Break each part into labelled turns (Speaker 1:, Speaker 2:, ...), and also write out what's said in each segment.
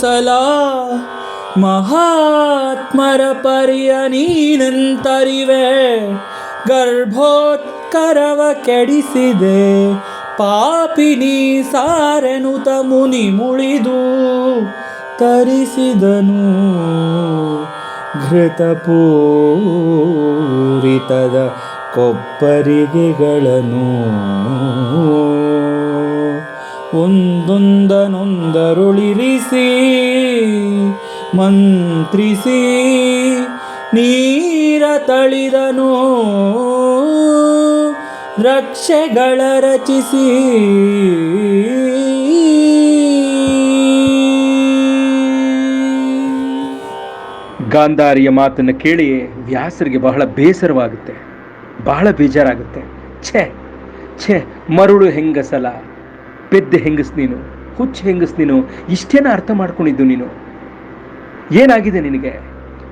Speaker 1: ಸಲ ಮಹಾತ್ಮರ ಪರಿಯ ನೀನೆಂತರಿವೆ, ಗರ್ಭೋತ್ಕರವ ಕೆಡಿಸಿದೆ ಪಾಪಿನಿ ಸಾರೆನುತ ಮುನಿ ಮುಳಿದು ತರಿಸಿದನು ಘೃತಪೂರಿತದ ಕೊಪ್ಪರಿಗೆಗಳನ್ನು. ಒಂದೊಂದನೊಂದರುಳಿರಿಸಿ ಮಂತ್ರಿಸಿ ನೀರ ತಳಿದನು, ರಕ್ಷೆಗಳ ರಚಿಸಿ.
Speaker 2: ಗಾಂಧಾರಿಯ ಮಾತನ್ನು ಕೇಳಿ ವ್ಯಾಸರಿಗೆ ಬಹಳ ಬೇಸರವಾಗುತ್ತೆ, ಬಹಳ ಬೇಜಾರಾಗುತ್ತೆ. ಛೇ ಮರುಳು ಹೆಂಗಸಲ, ಪೆದ್ದೆ ಹೆಂಗಸ್ ನೀನು, ಹುಚ್ಚು ಹೆಂಗಸ್ ನೀನು, ಇಷ್ಟೇನ ಅರ್ಥ ಮಾಡ್ಕೊಂಡಿದ್ದು ನೀನು? ಏನಾಗಿದೆ ನಿನಗೆ?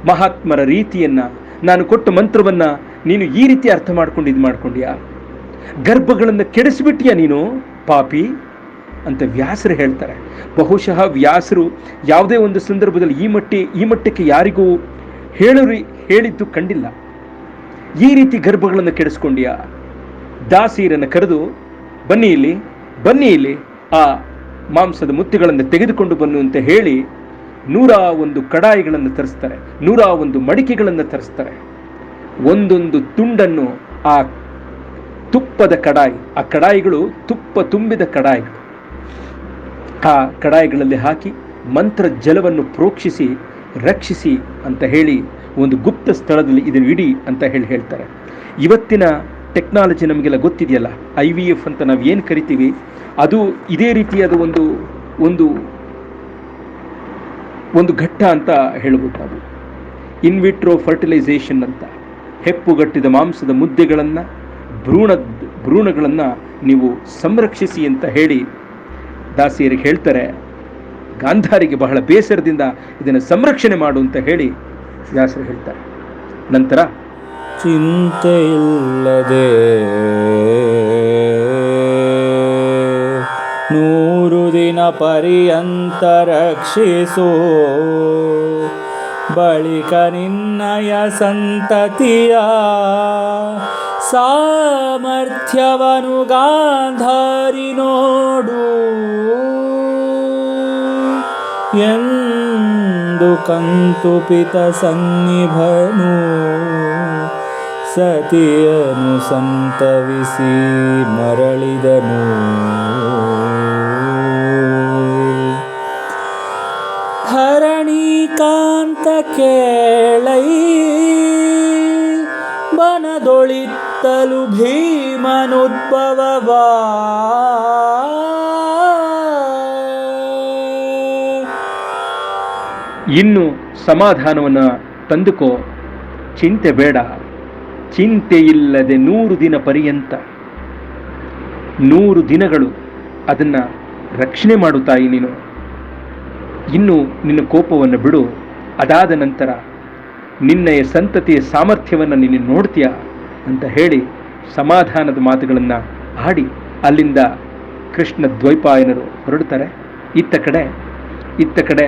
Speaker 2: ಮಹಾತ್ಮರ ರೀತಿಯನ್ನ, ನಾನು ಕೊಟ್ಟ ಮಂತ್ರವನ್ನ ನೀನು ಈ ರೀತಿ ಅರ್ಥ ಮಾಡ್ಕೊಂಡ್ಯಾ? ಗರ್ಭಗಳನ್ನು ಕೆಡಿಸಿಬಿಟ್ಟಿಯಾ ನೀನು ಪಾಪಿ ಅಂತ ವ್ಯಾಸರು ಹೇಳ್ತಾರೆ. ಬಹುಶಃ ವ್ಯಾಸರು ಯಾವುದೇ ಒಂದು ಸಂದರ್ಭದಲ್ಲಿ ಈ ಮಟ್ಟಕ್ಕೆ ಯಾರಿಗೂ ಹೇಳಿದ್ದು ಕಂಡಿಲ್ಲ. ಈ ರೀತಿ ಗರ್ಭಗಳನ್ನು ಕೆಡಿಸ್ಕೊಂಡ್ಯಾ? ದಾಸಿಯರನ್ನು ಕರೆದು ಬನ್ನಿ ಇಲ್ಲಿ ಆ ಮಾಂಸದ ಮುತ್ತುಗಳನ್ನು ತೆಗೆದುಕೊಂಡು ಬನ್ನು ಅಂತ ಹೇಳಿ 101 ಕಡಾಯಿಗಳನ್ನು ತರಿಸ್ತಾರೆ, 101 ಮಡಿಕೆಗಳನ್ನು ತರಿಸ್ತಾರೆ. ಒಂದೊಂದು ತುಂಡನ್ನು ಆ ತುಪ್ಪದ ಕಡಾಯಿ, ಆ ಕಡಾಯಿಗಳು ತುಪ್ಪ ತುಂಬಿದ ಕಡಾಯಿಗಳು, ಆ ಕಡಾಯಿಗಳಲ್ಲಿ ಹಾಕಿ ಮಂತ್ರ ಜಲವನ್ನು ಪ್ರೋಕ್ಷಿಸಿ ರಕ್ಷಿಸಿ ಅಂತ ಹೇಳಿ ಒಂದು ಗುಪ್ತ ಸ್ಥಳದಲ್ಲಿ ಇದನ್ನು ಇಡಿ ಅಂತ ಹೇಳ್ತಾರೆ. ಇವತ್ತಿನ ಟೆಕ್ನಾಲಜಿ ನಮಗೆಲ್ಲ ಗೊತ್ತಿದೆಯಲ್ಲ, IVF ಅಂತ ನಾವು ಏನು ಕರಿತೀವಿ, ಅದು ಇದೇ ರೀತಿಯಾದ ಒಂದು ಘಟ್ಟ ಅಂತ ಹೇಳ್ಬೋದು ನಾವು. ಇನ್ವಿಟ್ರೋ ಫರ್ಟಿಲೈಸೇಷನ್ ಅಂತ. ಹೆಪ್ಪುಗಟ್ಟಿದ ಮಾಂಸದ ಮುದ್ದೆಗಳನ್ನು, ಭ್ರೂಣಗಳನ್ನು ನೀವು ಸಂರಕ್ಷಿಸಿ ಅಂತ ಹೇಳಿ ದಾಸಿಯರಿಗೆ ಹೇಳ್ತಾರೆ. ಗಾಂಧಾರಿಗೆ ಬಹಳ ಬೇಸರದಿಂದ ಇದನ್ನು ಸಂರಕ್ಷಣೆ ಮಾಡು ಅಂತ ಹೇಳಿ ವ್ಯಾಸರು ಹೇಳ್ತಾರೆ. ನಂತರ
Speaker 1: ಚಿಂತೆಯಿಲ್ಲದೆ 100 ದಿನ ಪರ್ಯಂತ ರಕ್ಷಿಸು, ಬಳಿಕ ನಿನ್ನಯ ಸಂತತಿಯ ಸಾಮರ್ಥ್ಯವನು ಗಾಂಧಾರಿ ನೋಡು ಎಂದು ಕಂತುಪಿತ ಸನ್ನಿಭನು ಸತಿಯನು ಸಂತವಿಸಿ ಮರಳಿದನು. ಧರಣೀಕಾಂತ ಕೇಳೈ ಬನದೊಳಿತ್ತಲು ಭೀಮನುದ್ಭವವಾ,
Speaker 2: ಇನ್ನು ಸಮಾಧಾನವನ್ನು ತಂದುಕೋ, ಚಿಂತೆ ಬೇಡ, ಚಿಂತೆಯಿಲ್ಲದೆ 100 ದಿನ ಪರ್ಯಂತ 100 ದಿನಗಳು ಅದನ್ನು ರಕ್ಷಣೆ ಮಾಡು ತಾಯಿ ನೀನು. ಇನ್ನು ನಿನ್ನ ಕೋಪವನ್ನು ಬಿಡು, ಅದಾದ ನಂತರ ನಿನ್ನಯ ಸಂತತಿಯ ಸಾಮರ್ಥ್ಯವನ್ನು ನೀನು ನೋಡ್ತೀಯ ಅಂತ ಹೇಳಿ ಸಮಾಧಾನದ ಮಾತುಗಳನ್ನು ಆಡಿ ಅಲ್ಲಿಂದ ಕೃಷ್ಣ ದ್ವೈಪಾಯನರು ಹೊರಡ್ತಾರೆ. ಇತ್ತ ಕಡೆ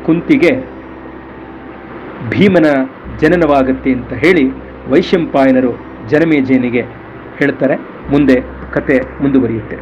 Speaker 2: ಕುಂತಿಗೆ ಭೀಮನ ಜನನವಾಗತ್ತೆ ಅಂತ ಹೇಳಿ ವೈಶಂಪಾಯನರು ಜನಮೇಜಯನಿಗೆ ಹೇಳ್ತಾರೆ. ಮುಂದೆ ಕತೆ ಮುಂದುವರಿಯುತ್ತೆ.